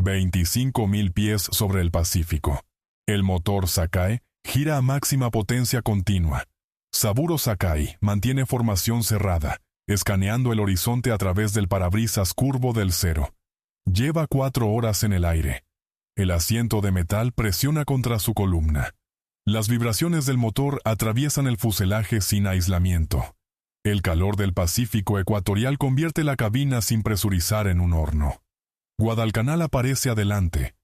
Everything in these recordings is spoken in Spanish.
25.000 pies sobre el Pacífico. El motor Sakai gira a máxima potencia continua. Saburo Sakai mantiene formación cerrada, escaneando el horizonte a través del parabrisas curvo del Zero. Lleva 4 horas en el aire. El asiento de metal presiona contra su columna. Las vibraciones del motor atraviesan el fuselaje sin aislamiento. El calor del Pacífico ecuatorial convierte la cabina sin presurizar en un horno. Guadalcanal aparece adelante.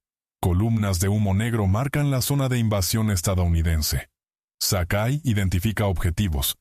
Columnas de humo negro marcan la zona de invasión estadounidense. Sakai identifica objetivos.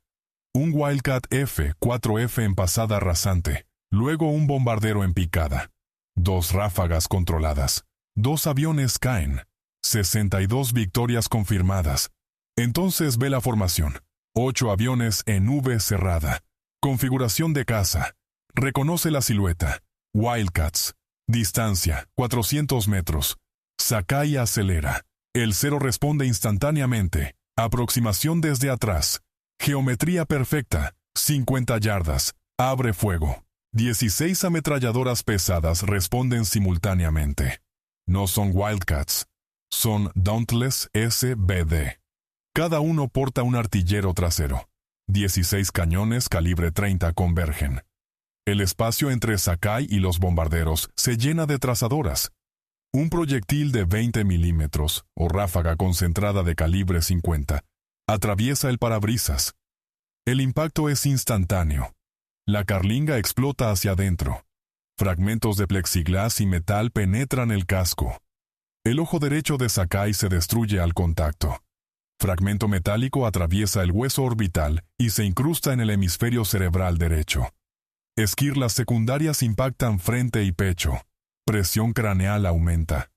Un Wildcat F-4F en pasada rasante, luego un bombardero en picada. 2 ráfagas controladas. 2 aviones caen. 62 victorias confirmadas. Entonces ve la formación. 8 aviones en V cerrada. Configuración de caza. Reconoce la silueta. Wildcats. Distancia, 400 metros. Sakai acelera. El Zero responde instantáneamente. Aproximación desde atrás. Geometría perfecta. 50 yardas. Abre fuego. 16 ametralladoras pesadas responden simultáneamente. No son Wildcats. Son Dauntless SBD. Cada uno porta un artillero trasero. 16 cañones calibre 30 convergen. El espacio entre Sakai y los bombarderos se llena de trazadoras. Un proyectil de 20 milímetros, o ráfaga concentrada de calibre 50, atraviesa el parabrisas. El impacto es instantáneo. La carlinga explota hacia adentro. Fragmentos de plexiglás y metal penetran el casco. El ojo derecho de Sakai se destruye al contacto. Fragmento metálico atraviesa el hueso orbital y se incrusta en el hemisferio cerebral derecho. Esquirlas secundarias impactan frente y pecho. Presión craneal aumenta.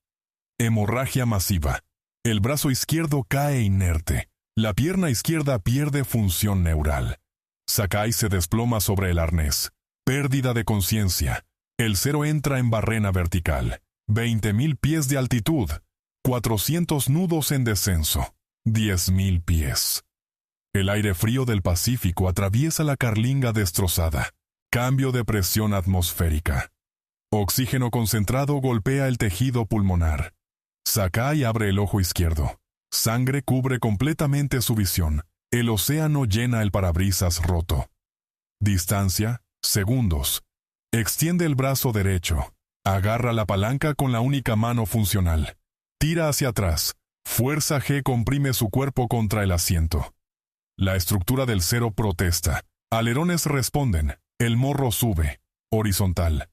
Hemorragia masiva. El brazo izquierdo cae inerte. La pierna izquierda pierde función neural. Sakai se desploma sobre el arnés. Pérdida de conciencia. El Zero entra en barrena vertical. 20.000 pies de altitud. 400 nudos en descenso. 10.000 pies. El aire frío del Pacífico atraviesa la carlinga destrozada. Cambio de presión atmosférica. Oxígeno concentrado golpea el tejido pulmonar. Sakai abre el ojo izquierdo. Sangre cubre completamente su visión. El océano llena el parabrisas roto. Distancia, segundos. Extiende el brazo derecho. Agarra la palanca con la única mano funcional. Tira hacia atrás. Fuerza G comprime su cuerpo contra el asiento. La estructura del Zero protesta. Alerones responden. El morro sube. Horizontal.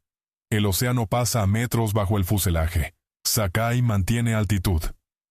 El océano pasa a metros bajo el fuselaje. Sakai mantiene altitud.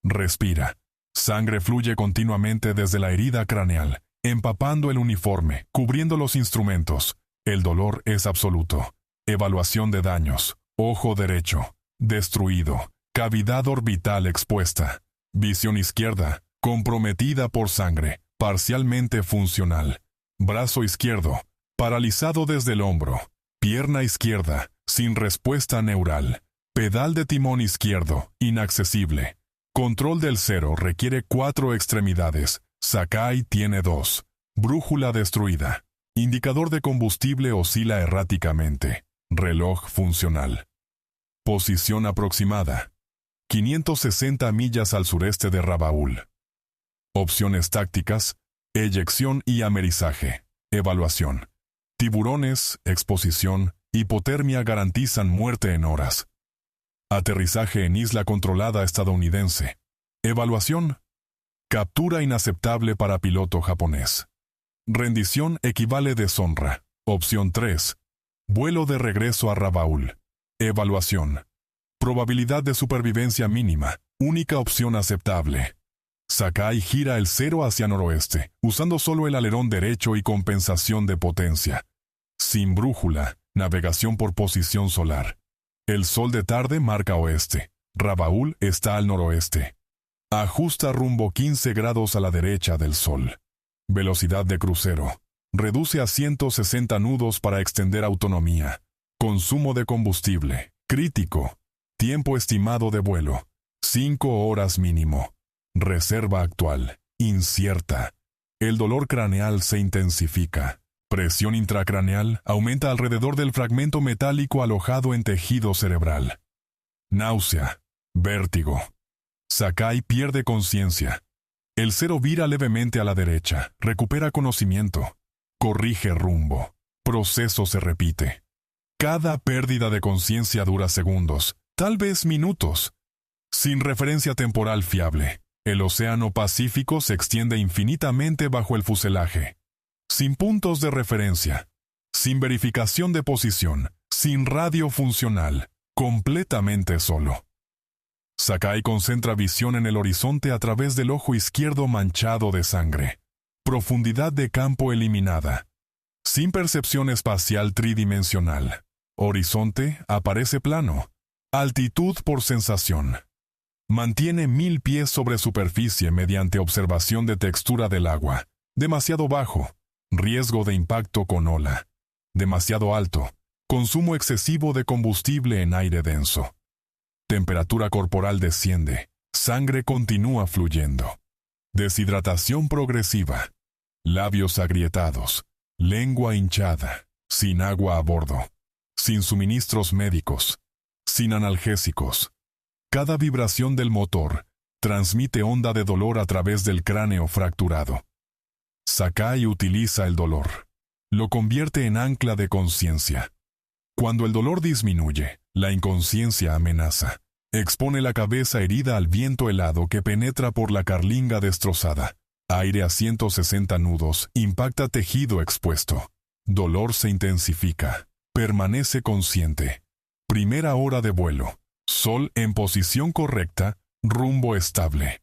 Respira. Sangre fluye continuamente desde la herida craneal, empapando el uniforme, cubriendo los instrumentos. El dolor es absoluto. Evaluación de daños. Ojo derecho. Destruido. Cavidad orbital expuesta. Visión izquierda. Comprometida por sangre. Parcialmente funcional. Brazo izquierdo. Paralizado desde el hombro. Pierna izquierda. Sin respuesta neural. Pedal de timón izquierdo. Inaccesible. Control del Zero requiere 4 extremidades. Sakai tiene 2. Brújula destruida. Indicador de combustible oscila erráticamente. Reloj funcional. Posición aproximada. 560 millas al sureste de Rabaul. Opciones tácticas. Eyección y amerizaje. Evaluación. Tiburones, exposición, hipotermia garantizan muerte en horas. Aterrizaje en isla controlada estadounidense. Evaluación. Captura inaceptable para piloto japonés. Rendición equivale deshonra. Opción 3. Vuelo de regreso a Rabaul. Evaluación. Probabilidad de supervivencia mínima. Única opción aceptable. Sakai gira el Zero hacia noroeste, usando solo el alerón derecho y compensación de potencia. Sin brújula, navegación por posición solar. El sol de tarde marca oeste. Rabaul está al noroeste. Ajusta rumbo 15 grados a la derecha del sol. Velocidad de crucero. Reduce a 160 nudos para extender autonomía. Consumo de combustible. Crítico. Tiempo estimado de vuelo. 5 horas mínimo. Reserva actual. Incierta. El dolor craneal se intensifica. Presión intracraneal aumenta alrededor del fragmento metálico alojado en tejido cerebral. náusea, vértigo. Sakai pierde conciencia. El cero vira levemente a la derecha, recupera conocimiento, corrige rumbo. Proceso se repite. Cada pérdida de conciencia dura segundos, tal vez minutos. Sin referencia temporal fiable, el océano Pacífico se extiende infinitamente bajo el fuselaje. Sin puntos de referencia, sin verificación de posición, sin radio funcional, completamente solo. Sakai concentra visión en el horizonte a través del ojo izquierdo manchado de sangre. Profundidad de campo eliminada. Sin percepción espacial tridimensional. Horizonte aparece plano. Altitud por sensación. Mantiene 1000 pies sobre superficie mediante observación de textura del agua. Demasiado bajo. Riesgo de impacto con ola. Demasiado alto. Consumo excesivo de combustible en aire denso. Temperatura corporal desciende. Sangre continúa fluyendo. Deshidratación progresiva. Labios agrietados. Lengua hinchada. Sin agua a bordo. Sin suministros médicos. Sin analgésicos. Cada vibración del motor transmite onda de dolor a través del cráneo fracturado. Sakai utiliza el dolor. Lo convierte en ancla de conciencia. Cuando el dolor disminuye, la inconsciencia amenaza. Expone la cabeza herida al viento helado que penetra por la carlinga destrozada. Aire a 160 nudos, impacta tejido expuesto. Dolor se intensifica. Permanece consciente. Primera hora de vuelo. Sol en posición correcta, rumbo estable.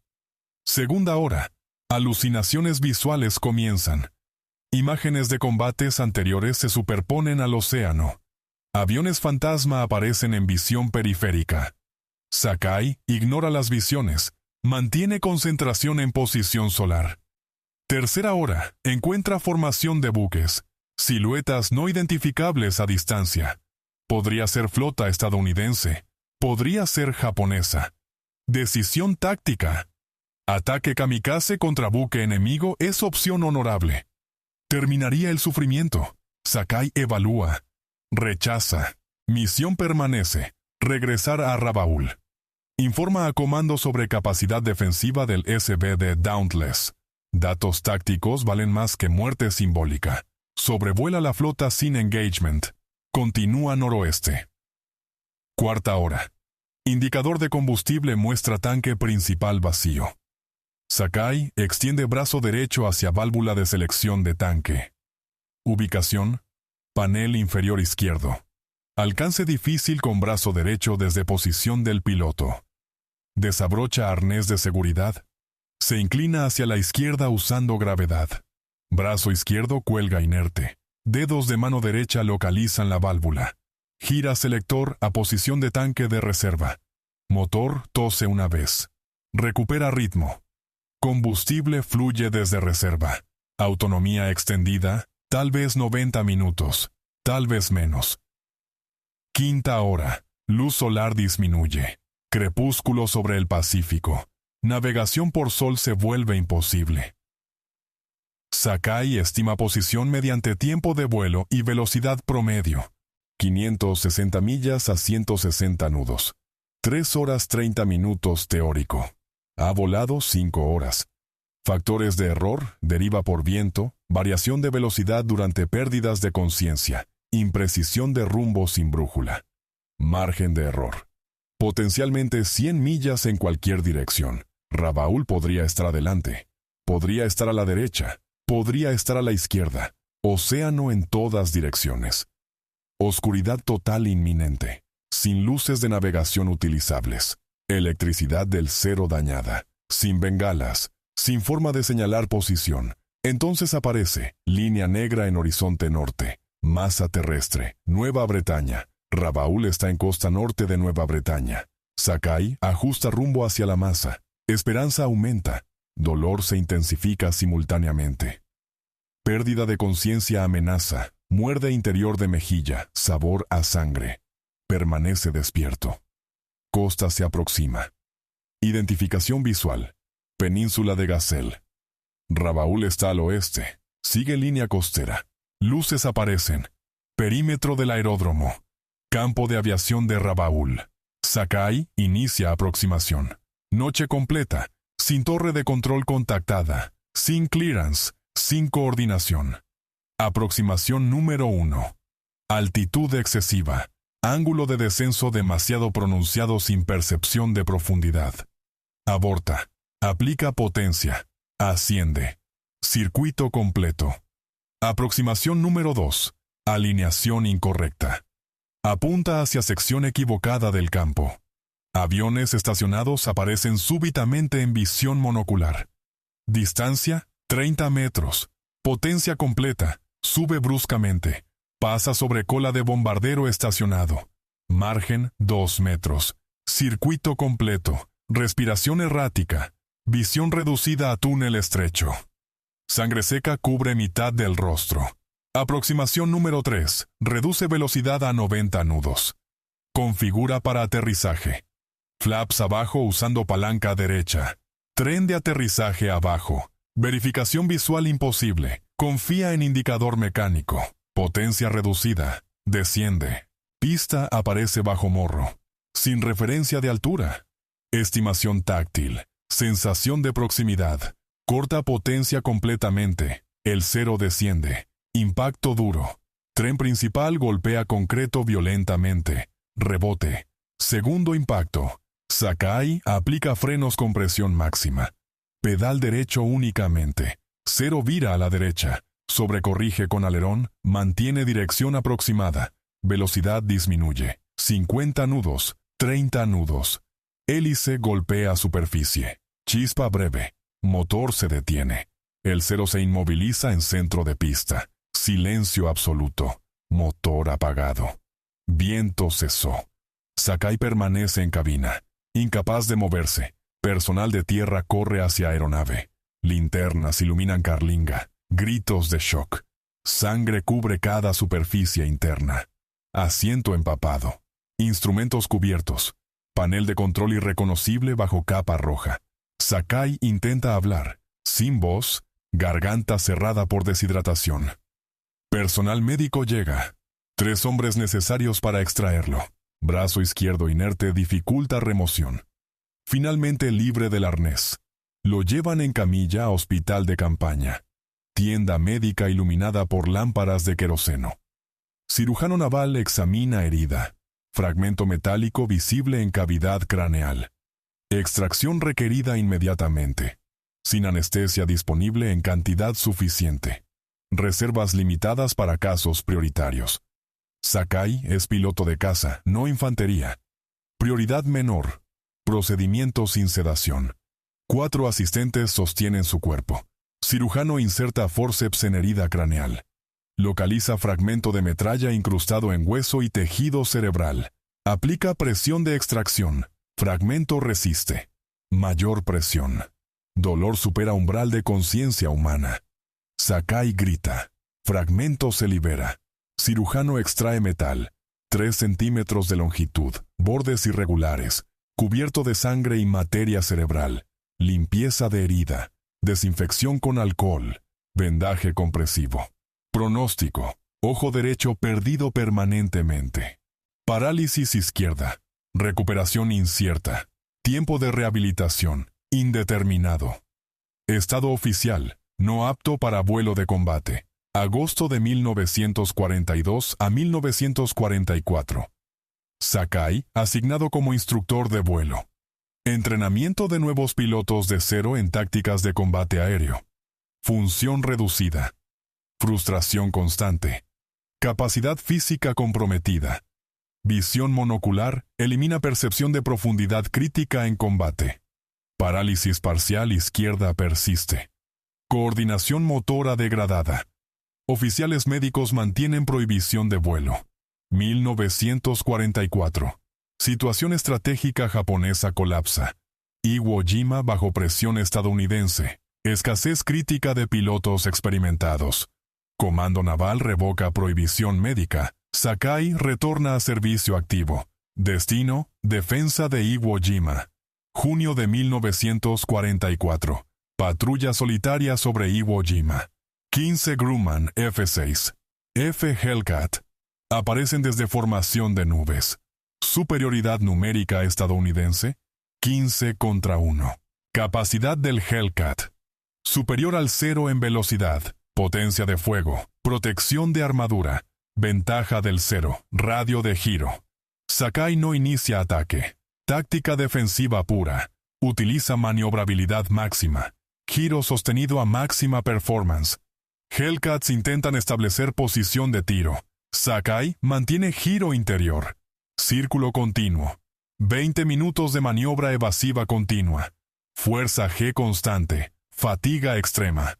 Segunda hora. Alucinaciones visuales comienzan. Imágenes de combates anteriores se superponen al océano. Aviones fantasma aparecen en visión periférica. Sakai ignora las visiones. Mantiene concentración en posición solar. Tercera hora. Encuentra formación de buques. Siluetas no identificables a distancia. Podría ser flota estadounidense. Podría ser japonesa. Decisión táctica. Ataque kamikaze contra buque enemigo es opción honorable. Terminaría el sufrimiento. Sakai evalúa. Rechaza. Misión permanece. Regresar a Rabaul. Informa a comando sobre capacidad defensiva del SBD Dauntless. Datos tácticos valen más que muerte simbólica. Sobrevuela la flota sin engagement. Continúa noroeste. Cuarta hora. Indicador de combustible muestra tanque principal vacío. Sakai extiende brazo derecho hacia válvula de selección de tanque. Ubicación. Panel inferior izquierdo. Alcance difícil con brazo derecho desde posición del piloto. Desabrocha arnés de seguridad. Se inclina hacia la izquierda usando gravedad. Brazo izquierdo cuelga inerte. Dedos de mano derecha localizan la válvula. Gira selector a posición de tanque de reserva. Motor tose una vez. Recupera ritmo. Combustible fluye desde reserva. Autonomía extendida, tal vez 90 minutos, tal vez menos. Quinta hora. Luz solar disminuye. Crepúsculo sobre el Pacífico. Navegación por sol se vuelve imposible. Sakai estima posición mediante tiempo de vuelo y velocidad promedio. 560 millas a 160 nudos. 3 horas 30 minutos teórico. Ha volado 5 horas. Factores de error, deriva por viento, variación de velocidad durante pérdidas de conciencia, imprecisión de rumbo sin brújula. Margen de error. Potencialmente 100 millas en cualquier dirección. Rabaul podría estar adelante. Podría estar a la derecha. Podría estar a la izquierda. Océano en todas direcciones. Oscuridad total inminente. Sin luces de navegación utilizables. Electricidad del cero dañada. Sin bengalas. Sin forma de señalar posición. Entonces aparece, línea negra en horizonte norte. Masa terrestre. Nueva Bretaña. Rabaul está en costa norte de Nueva Bretaña. Sakai ajusta rumbo hacia la masa. Esperanza aumenta. Dolor se intensifica simultáneamente. Pérdida de conciencia amenaza. Muerde interior de mejilla. Sabor a sangre. Permanece despierto. Costa se aproxima. Identificación visual. Península de Gazelle. Rabaul está al oeste. Sigue línea costera. Luces aparecen. Perímetro del aeródromo. Campo de aviación de Rabaul. Sakai inicia aproximación. Noche completa, sin torre de control contactada, sin clearance, sin coordinación. Aproximación número 1. Altitud excesiva. Ángulo de descenso demasiado pronunciado sin percepción de profundidad. Aborta. Aplica potencia. Asciende. Circuito completo. Aproximación número 2. Alineación incorrecta. Apunta hacia sección equivocada del campo. Aviones estacionados aparecen súbitamente en visión monocular. Distancia, 30 metros. Potencia completa. Sube bruscamente. Pasa sobre cola de bombardero estacionado. Margen, 2 metros. Circuito completo. Respiración errática. Visión reducida a túnel estrecho. Sangre seca cubre mitad del rostro. Aproximación número 3. Reduce velocidad a 90 nudos. Configura para aterrizaje. Flaps abajo usando palanca derecha. Tren de aterrizaje abajo. Verificación visual imposible. Confía en indicador mecánico. Potencia reducida. Desciende. Pista aparece bajo morro. Sin referencia de altura. Estimación táctil. Sensación de proximidad. Corta potencia completamente. El cero desciende. Impacto duro. Tren principal golpea concreto violentamente. Rebote. Segundo impacto. Sakai aplica frenos con presión máxima. Pedal derecho únicamente. Cero vira a la derecha. Sobrecorrige con alerón. Mantiene dirección aproximada. Velocidad disminuye. 50 nudos. 30 nudos. Hélice golpea superficie. Chispa breve. Motor se detiene. El cero se inmoviliza en centro de pista. Silencio absoluto. Motor apagado. Viento cesó. Sakai permanece en cabina. Incapaz de moverse. Personal de tierra corre hacia aeronave. Linternas iluminan carlinga. Gritos de shock. Sangre cubre cada superficie interna. Asiento empapado. Instrumentos cubiertos. Panel de control irreconocible bajo capa roja. Sakai intenta hablar. Sin voz, garganta cerrada por deshidratación. Personal médico llega. 3 hombres necesarios para extraerlo. Brazo izquierdo inerte dificulta remoción. Finalmente libre del arnés. Lo llevan en camilla a hospital de campaña. Tienda médica iluminada por lámparas de queroseno. Cirujano naval examina herida. Fragmento metálico visible en cavidad craneal. Extracción requerida inmediatamente. Sin anestesia disponible en cantidad suficiente. Reservas limitadas para casos prioritarios. Sakai es piloto de caza, no infantería. Prioridad menor. Procedimiento sin sedación. 4 asistentes sostienen su cuerpo. Cirujano inserta fórceps en herida craneal. Localiza fragmento de metralla incrustado en hueso y tejido cerebral. Aplica presión de extracción. Fragmento resiste. Mayor presión. Dolor supera umbral de conciencia humana. Sakai grita. Fragmento se libera. Cirujano extrae metal. 3 centímetros de longitud. Bordes irregulares. Cubierto de sangre y materia cerebral. Limpieza de herida. Desinfección con alcohol. Vendaje compresivo. Pronóstico. Ojo derecho perdido permanentemente. Parálisis izquierda. Recuperación incierta. Tiempo de rehabilitación. Indeterminado. Estado oficial. No apto para vuelo de combate. Agosto de 1942 a 1944. Sakai, asignado como instructor de vuelo. Entrenamiento de nuevos pilotos de cero en tácticas de combate aéreo. Función reducida. Frustración constante. Capacidad física comprometida. Visión monocular, elimina percepción de profundidad crítica en combate. Parálisis parcial izquierda persiste. Coordinación motora degradada. Oficiales médicos mantienen prohibición de vuelo. 1944. Situación estratégica japonesa colapsa. Iwo Jima bajo presión estadounidense. Escasez crítica de pilotos experimentados. Comando Naval revoca prohibición médica. Sakai retorna a servicio activo. Destino, defensa de Iwo Jima. Junio de 1944. Patrulla solitaria sobre Iwo Jima. 15 Grumman F-6. F Hellcat. Aparecen desde formación de nubes. Superioridad numérica estadounidense, 15-1. Capacidad del Hellcat. Superior al 0 en velocidad, potencia de fuego, protección de armadura, ventaja del 0, radio de giro. Sakai no inicia ataque. Táctica defensiva pura. Utiliza maniobrabilidad máxima. Giro sostenido a máxima performance. Hellcats intentan establecer posición de tiro. Sakai mantiene giro interior. Círculo continuo. 20 minutos de maniobra evasiva continua. Fuerza G constante. Fatiga extrema.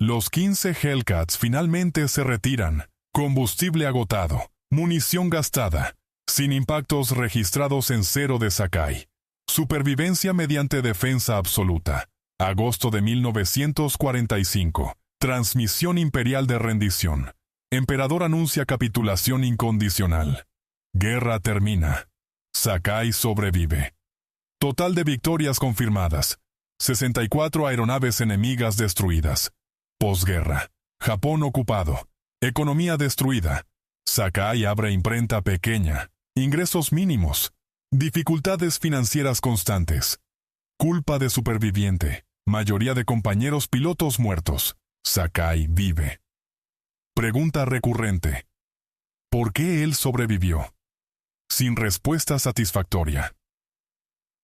Los 15 Hellcats finalmente se retiran. Combustible agotado. Munición gastada. Sin impactos registrados en 0 de Sakai. Supervivencia mediante defensa absoluta. Agosto de 1945. Transmisión imperial de rendición. Emperador anuncia capitulación incondicional. Guerra termina. Sakai sobrevive. Total de victorias confirmadas. 64 aeronaves enemigas destruidas. Posguerra. Japón ocupado. Economía destruida. Sakai abre imprenta pequeña. Ingresos mínimos. Dificultades financieras constantes. Culpa de superviviente. Mayoría de compañeros pilotos muertos. Sakai vive. Pregunta recurrente. ¿Por qué él sobrevivió? Sin respuesta satisfactoria.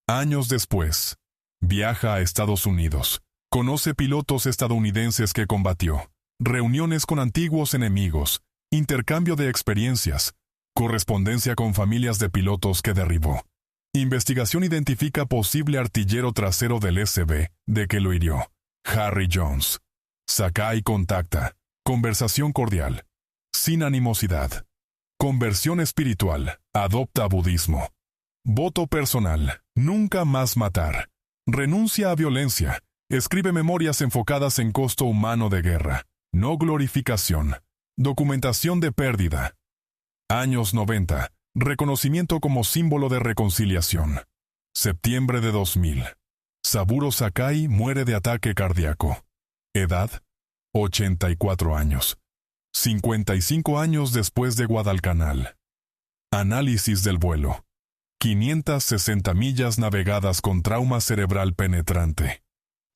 Años después. Viaja a Estados Unidos. Conoce pilotos estadounidenses que combatió. Reuniones con antiguos enemigos. Intercambio de experiencias. Correspondencia con familias de pilotos que derribó. Investigación identifica posible artillero trasero del SB, de que lo hirió. Harry Jones. Sakai contacta. Conversación cordial. Sin animosidad. Conversión espiritual. Adopta budismo. Voto personal. Nunca más matar. Renuncia a violencia. Escribe memorias enfocadas en costo humano de guerra. No glorificación. Documentación de pérdida. Años 90. Reconocimiento como símbolo de reconciliación. Septiembre de 2000. Saburo Sakai muere de ataque cardíaco. Edad: 84 años. 55 años después de Guadalcanal. Análisis del vuelo. 560 millas navegadas con trauma cerebral penetrante.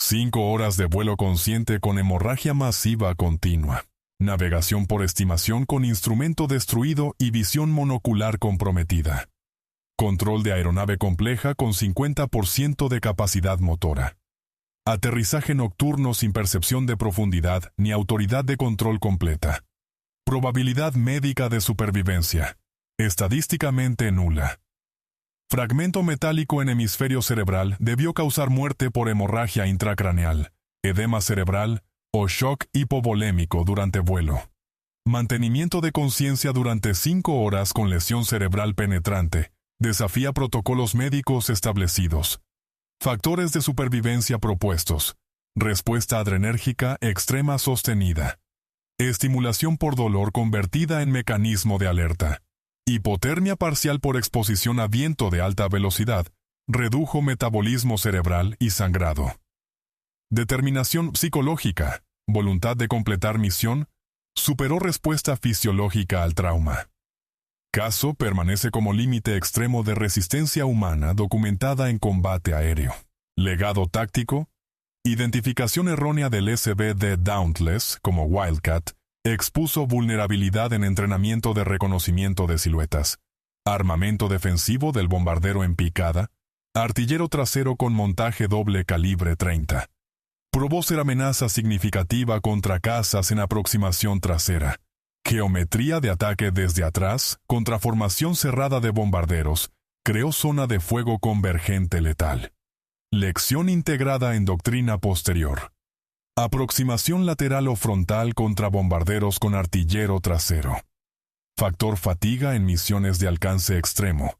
5 horas de vuelo consciente con hemorragia masiva continua. Navegación por estimación con instrumento destruido y visión monocular comprometida. Control de aeronave compleja con 50% de capacidad motora. Aterrizaje nocturno sin percepción de profundidad ni autoridad de control completa. Probabilidad médica de supervivencia. Estadísticamente nula. Fragmento metálico en hemisferio cerebral debió causar muerte por hemorragia intracraneal, edema cerebral o shock hipovolémico durante vuelo. Mantenimiento de conciencia durante 5 horas con lesión cerebral penetrante. Desafía protocolos médicos establecidos. Factores de supervivencia propuestos. Respuesta adrenérgica extrema sostenida. Estimulación por dolor convertida en mecanismo de alerta. Hipotermia parcial por exposición a viento de alta velocidad. Redujo metabolismo cerebral y sangrado. Determinación psicológica. Voluntad de completar misión. Superó respuesta fisiológica al trauma. Caso permanece como límite extremo de resistencia humana documentada en combate aéreo. Legado táctico. Identificación errónea del SB de Dauntless como Wildcat. Expuso vulnerabilidad en entrenamiento de reconocimiento de siluetas. Armamento defensivo del bombardero en picada. Artillero trasero con montaje doble calibre 30. Probó ser amenaza significativa contra cazas en aproximación trasera. Geometría de ataque desde atrás, contra formación cerrada de bombarderos, creó zona de fuego convergente letal. Lección integrada en doctrina posterior. Aproximación lateral o frontal contra bombarderos con artillero trasero. Factor fatiga en misiones de alcance extremo.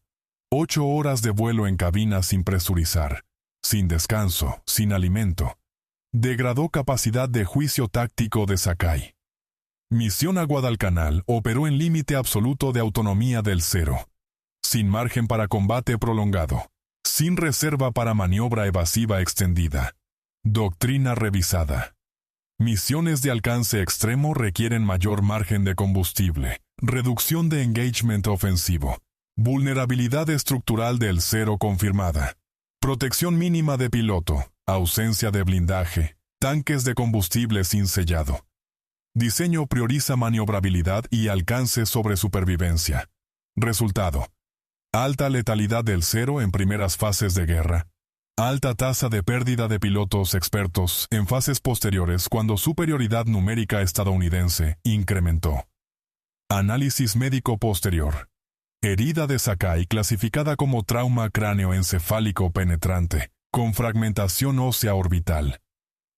8 horas de vuelo en cabina sin presurizar, sin descanso, sin alimento. Degradó capacidad de juicio táctico de Sakai. Misión a Guadalcanal operó en límite absoluto de autonomía del 0. Sin margen para combate prolongado. Sin reserva para maniobra evasiva extendida. Doctrina revisada. Misiones de alcance extremo requieren mayor margen de combustible, reducción de engagement ofensivo, Vulnerabilidad estructural del Zero confirmada. Protección mínima de piloto. Ausencia de blindaje. Tanques de combustible sin sellado. Diseño prioriza maniobrabilidad y alcance sobre supervivencia. Resultado: alta letalidad del Zero en primeras fases de guerra. Alta tasa de pérdida de pilotos expertos en fases posteriores cuando superioridad numérica estadounidense incrementó. Análisis médico posterior. Herida de Sakai clasificada como trauma cráneoencefálico penetrante, con fragmentación ósea orbital.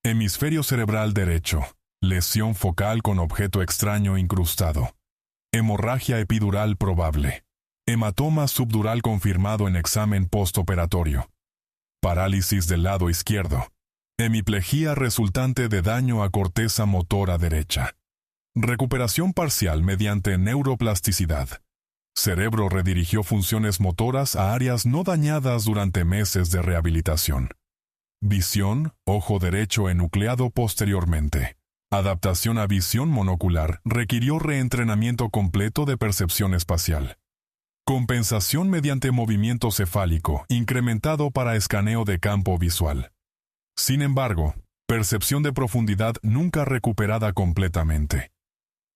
Hemisferio cerebral derecho. Lesión focal con objeto extraño incrustado. Hemorragia epidural probable. Hematoma subdural confirmado en examen postoperatorio. Parálisis del lado izquierdo. Hemiplegia resultante de daño a corteza motora derecha. Recuperación parcial mediante neuroplasticidad. Cerebro redirigió funciones motoras a áreas no dañadas durante meses de rehabilitación. Visión, ojo derecho enucleado posteriormente. Adaptación a visión monocular requirió reentrenamiento completo de percepción espacial. Compensación mediante movimiento cefálico incrementado para escaneo de campo visual. Sin embargo, percepción de profundidad nunca recuperada completamente.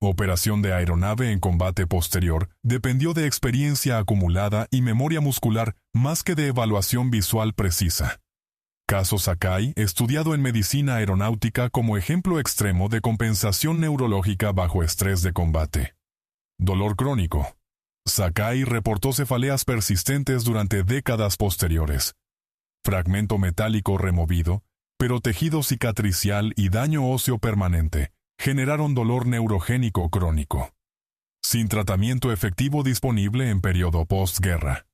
Operación de aeronave en combate posterior dependió de experiencia acumulada y memoria muscular más que de evaluación visual precisa. Caso Sakai, estudiado en medicina aeronáutica como ejemplo extremo de compensación neurológica bajo estrés de combate. Dolor crónico. Sakai reportó cefaleas persistentes durante décadas posteriores. Fragmento metálico removido, pero tejido cicatricial y daño óseo permanente generaron dolor neurogénico crónico. Sin tratamiento efectivo disponible en periodo postguerra.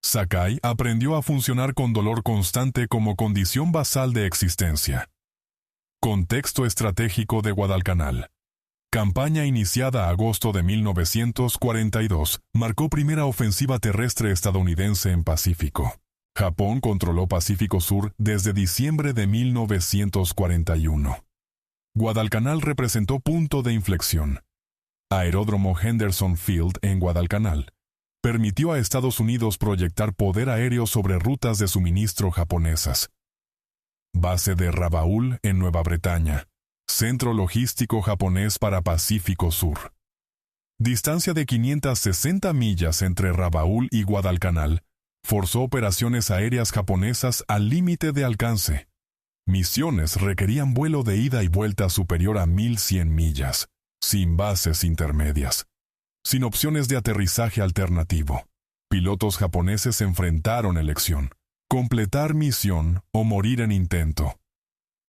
Sakai aprendió a funcionar con dolor constante como condición basal de existencia. Contexto estratégico de Guadalcanal. Campaña iniciada agosto de 1942, marcó primera ofensiva terrestre estadounidense en Pacífico. Japón controló Pacífico Sur desde diciembre de 1941. Guadalcanal representó punto de inflexión. Aeródromo Henderson Field en Guadalcanal permitió a Estados Unidos proyectar poder aéreo sobre rutas de suministro japonesas. Base de Rabaul en Nueva Bretaña. Centro logístico japonés para Pacífico Sur. Distancia de 560 millas entre Rabaul y Guadalcanal forzó operaciones aéreas japonesas al límite de alcance. Misiones requerían vuelo de ida y vuelta superior a 1100 millas, sin bases intermedias, sin opciones de aterrizaje alternativo. Pilotos japoneses enfrentaron elección: completar misión o morir en intento.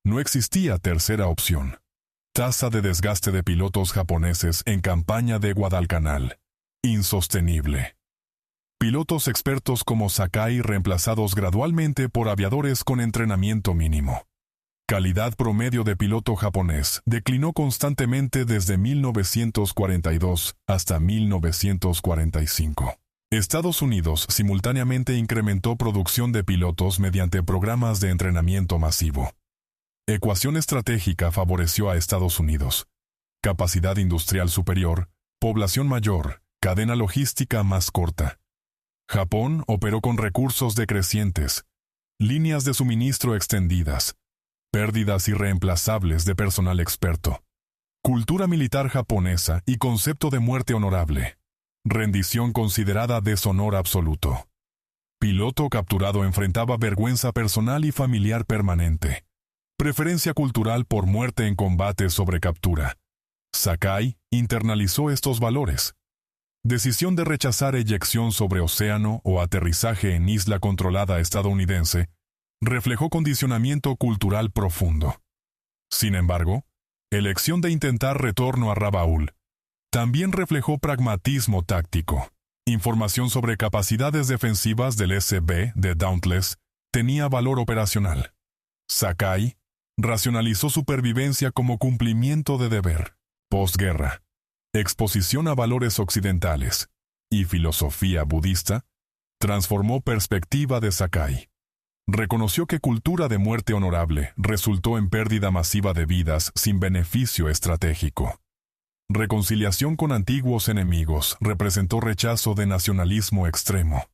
No existía tercera opción. Tasa de desgaste de pilotos japoneses en campaña de Guadalcanal. Insostenible. Pilotos expertos como Sakai reemplazados gradualmente por aviadores con entrenamiento mínimo. Calidad promedio de piloto japonés declinó constantemente desde 1942 hasta 1945. Estados Unidos simultáneamente incrementó producción de pilotos mediante programas de entrenamiento masivo. Ecuación estratégica favoreció a Estados Unidos. Capacidad industrial superior, población mayor, cadena logística más corta. Japón operó con recursos decrecientes, líneas de suministro extendidas, pérdidas irreemplazables de personal experto, cultura militar japonesa y concepto de muerte honorable, rendición considerada deshonor absoluto. Piloto capturado enfrentaba vergüenza personal y familiar permanente. Preferencia cultural por muerte en combate sobre captura. Sakai internalizó estos valores. Decisión de rechazar eyección sobre océano o aterrizaje en isla controlada estadounidense reflejó condicionamiento cultural profundo. Sin embargo, elección de intentar retorno a Rabaul también reflejó pragmatismo táctico. Información sobre capacidades defensivas del SB de Dauntless tenía valor operacional. Sakai racionalizó supervivencia como cumplimiento de deber. Postguerra. Exposición a valores occidentales y filosofía budista transformó perspectiva de Sakai. Reconoció que cultura de muerte honorable resultó en pérdida masiva de vidas sin beneficio estratégico. reconciliación con antiguos enemigos, representó rechazo de nacionalismo extremo.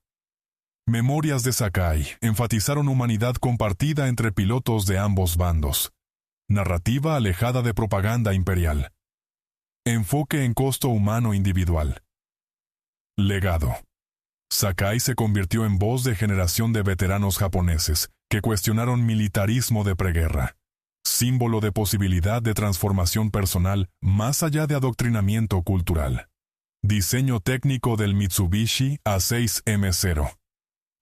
Memorias de Sakai enfatizaron humanidad compartida entre pilotos de ambos bandos. Narrativa alejada de propaganda imperial. Enfoque en costo humano individual. Legado. Sakai se convirtió en voz de generación de veteranos japoneses que cuestionaron militarismo de preguerra, símbolo de posibilidad de transformación personal más allá de adoctrinamiento cultural. Diseño técnico del Mitsubishi A6M0.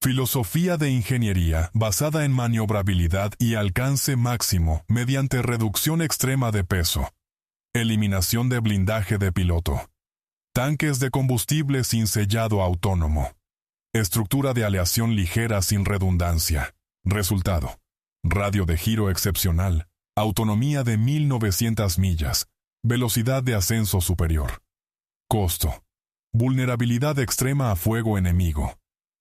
Filosofía de ingeniería basada en maniobrabilidad y alcance máximo mediante reducción extrema de peso. Eliminación de blindaje de piloto. Tanques de combustible sin sellado autónomo. Estructura de aleación ligera sin redundancia. Resultado: radio de giro excepcional. Autonomía de 1900 millas. Velocidad de ascenso superior. Costo: vulnerabilidad extrema a fuego enemigo.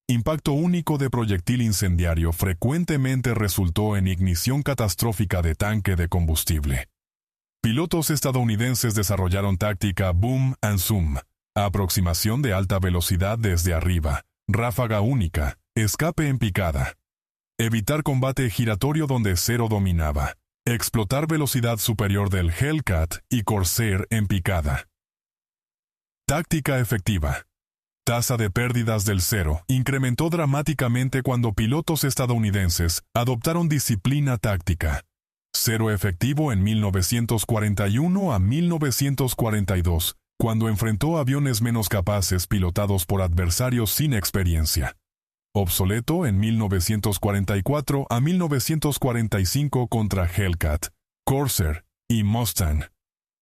Impacto único de proyectil incendiario frecuentemente resultó en ignición catastrófica de tanque de combustible. Pilotos estadounidenses desarrollaron táctica Boom and Zoom, aproximación de alta velocidad desde arriba, ráfaga única, escape en picada. Evitar combate giratorio donde Zero dominaba. Explotar velocidad superior del Hellcat y Corsair en picada. Táctica efectiva. Tasa de pérdidas del Zero incrementó dramáticamente cuando pilotos estadounidenses adoptaron disciplina táctica. Zero efectivo en 1941 a 1942, cuando enfrentó aviones menos capaces pilotados por adversarios sin experiencia. Obsoleto en 1944 a 1945 contra Hellcat, Corsair y Mustang,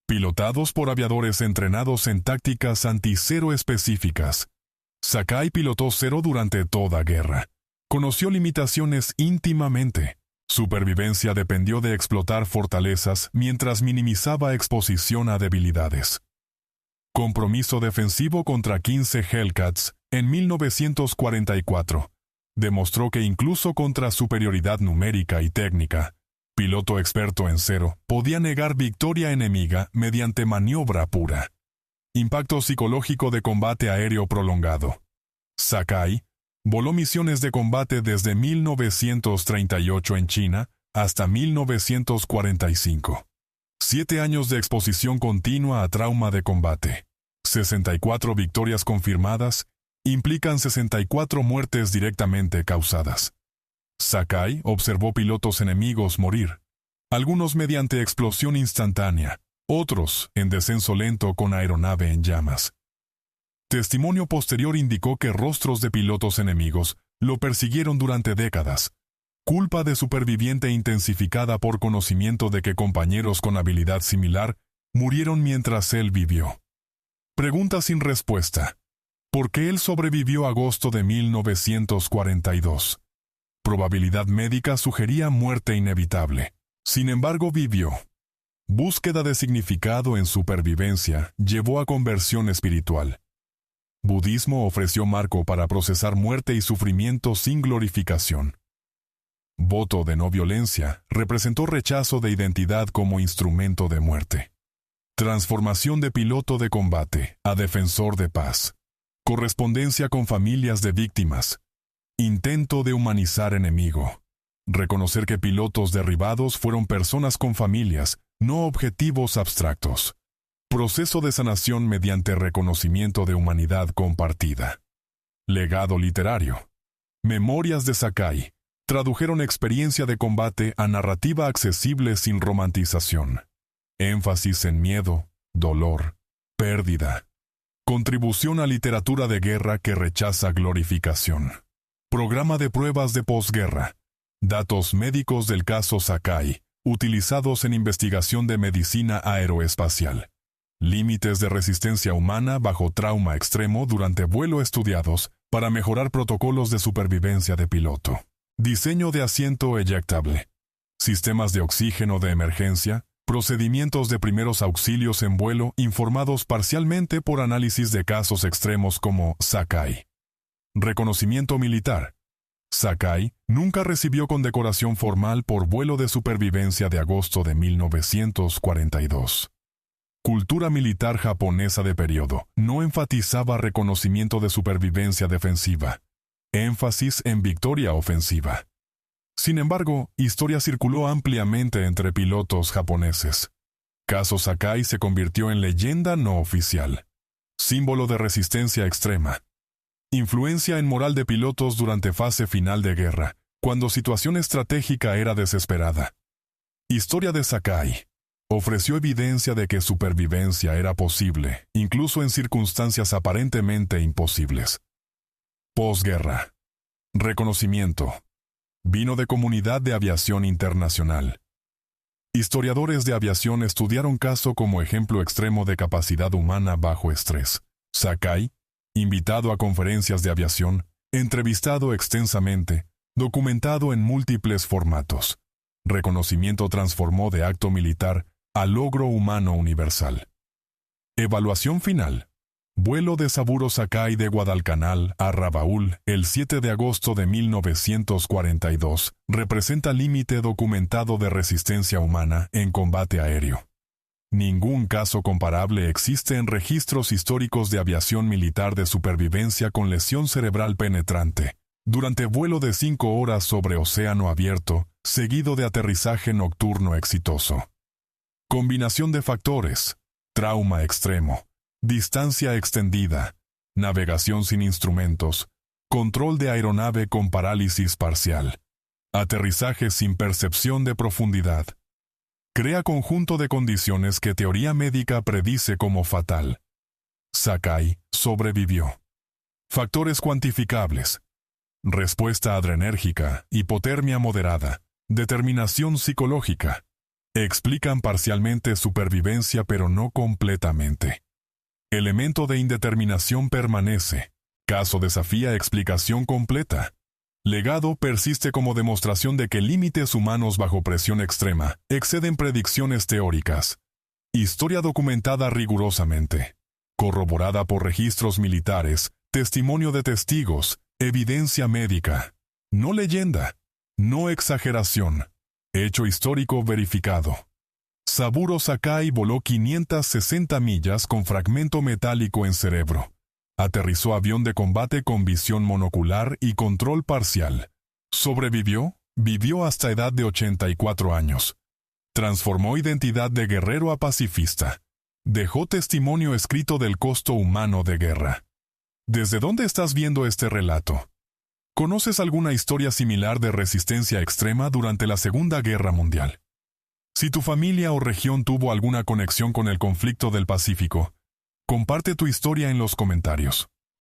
pilotados por aviadores entrenados en tácticas anti-Zero específicas. Sakai pilotó Zero durante toda guerra. Conoció limitaciones íntimamente. Supervivencia dependió de explotar fortalezas mientras minimizaba exposición a debilidades. Compromiso defensivo contra 15 Hellcats en 1944. Demostró que incluso contra superioridad numérica y técnica, piloto experto en Zero podía negar victoria enemiga mediante maniobra pura. Impacto psicológico de combate aéreo prolongado. Sakai voló misiones de combate desde 1938 en China hasta 1945. 7 años de exposición continua a trauma de combate. 64 victorias confirmadas implican 64 muertes directamente causadas. Sakai observó pilotos enemigos morir, algunos mediante explosión instantánea, otros en descenso lento con aeronave en llamas. Testimonio posterior indicó que rostros de pilotos enemigos lo persiguieron durante décadas, culpa de superviviente intensificada por conocimiento de que compañeros con habilidad similar murieron mientras él vivió. Pregunta sin respuesta. ¿Por qué él sobrevivió a agosto de 1942? Probabilidad médica sugería muerte inevitable. Sin embargo, vivió. Búsqueda de significado en supervivencia llevó a conversión espiritual. Budismo ofreció marco para procesar muerte y sufrimiento sin glorificación. Voto de no violencia representó rechazo de identidad como instrumento de muerte. Transformación de piloto de combate a defensor de paz. Correspondencia con familias de víctimas. Intento de humanizar enemigo. Reconocer que pilotos derribados fueron personas con familias, no objetivos abstractos. Proceso de sanación mediante reconocimiento de humanidad compartida. Legado literario. Memorias de Sakai tradujeron experiencia de combate a narrativa accesible sin romantización. Énfasis en miedo, dolor, pérdida. Contribución a literatura de guerra que rechaza glorificación. Programa de pruebas de posguerra. Datos médicos del caso Sakai, utilizados en investigación de medicina aeroespacial. Límites de resistencia humana bajo trauma extremo durante vuelo estudiados para mejorar protocolos de supervivencia de piloto. Diseño de asiento eyectable. Sistemas de oxígeno de emergencia. Procedimientos de primeros auxilios en vuelo informados parcialmente por análisis de casos extremos como Sakai. Reconocimiento militar. Sakai nunca recibió condecoración formal por vuelo de supervivencia de agosto de 1942. Cultura militar japonesa de periodo no enfatizaba reconocimiento de supervivencia defensiva, énfasis en victoria ofensiva. Sin embargo, historia circuló ampliamente entre pilotos japoneses. Caso Sakai se convirtió en leyenda no oficial, símbolo de resistencia extrema. Influencia en moral de pilotos durante fase final de guerra, cuando situación estratégica era desesperada. Historia de Sakai. Ofreció evidencia de que supervivencia era posible, incluso en circunstancias aparentemente imposibles. Posguerra. Reconocimiento. Vino de Comunidad de Aviación Internacional. Historiadores de aviación estudiaron caso como ejemplo extremo de capacidad humana bajo estrés. Sakai, invitado a conferencias de aviación, entrevistado extensamente, documentado en múltiples formatos. Reconocimiento transformó de acto militar a logro humano universal. Evaluación final. Vuelo de Saburo Sakai de Guadalcanal a Rabaul el 7 de agosto de 1942 representa límite documentado de resistencia humana en combate aéreo. Ningún caso comparable existe en registros históricos de aviación militar de supervivencia con lesión cerebral penetrante, durante vuelo de 5 horas sobre océano abierto, seguido de aterrizaje nocturno exitoso. Combinación de factores: trauma extremo, distancia extendida, navegación sin instrumentos, control de aeronave con parálisis parcial, aterrizaje sin percepción de profundidad. Crea conjunto de condiciones que teoría médica predice como fatal. Sakai sobrevivió. Factores cuantificables: respuesta adrenérgica, hipotermia moderada, determinación psicológica. Explican parcialmente supervivencia pero no completamente. Elemento de indeterminación permanece. Caso desafía explicación completa. Legado persiste como demostración de que límites humanos bajo presión extrema exceden predicciones teóricas. Historia documentada rigurosamente. Corroborada por registros militares, testimonio de testigos, evidencia médica. No leyenda. No exageración. Hecho histórico verificado. Saburo Sakai voló 560 millas con fragmento metálico en cerebro. Aterrizó avión de combate con visión monocular y control parcial. Sobrevivió, vivió hasta edad de 84 años. Transformó identidad de guerrero a pacifista. Dejó testimonio escrito del costo humano de guerra. ¿Desde dónde estás viendo este relato? ¿Conoces alguna historia similar de resistencia extrema durante la Segunda Guerra Mundial? Si tu familia o región tuvo alguna conexión con el conflicto del Pacífico, comparte tu historia en los comentarios.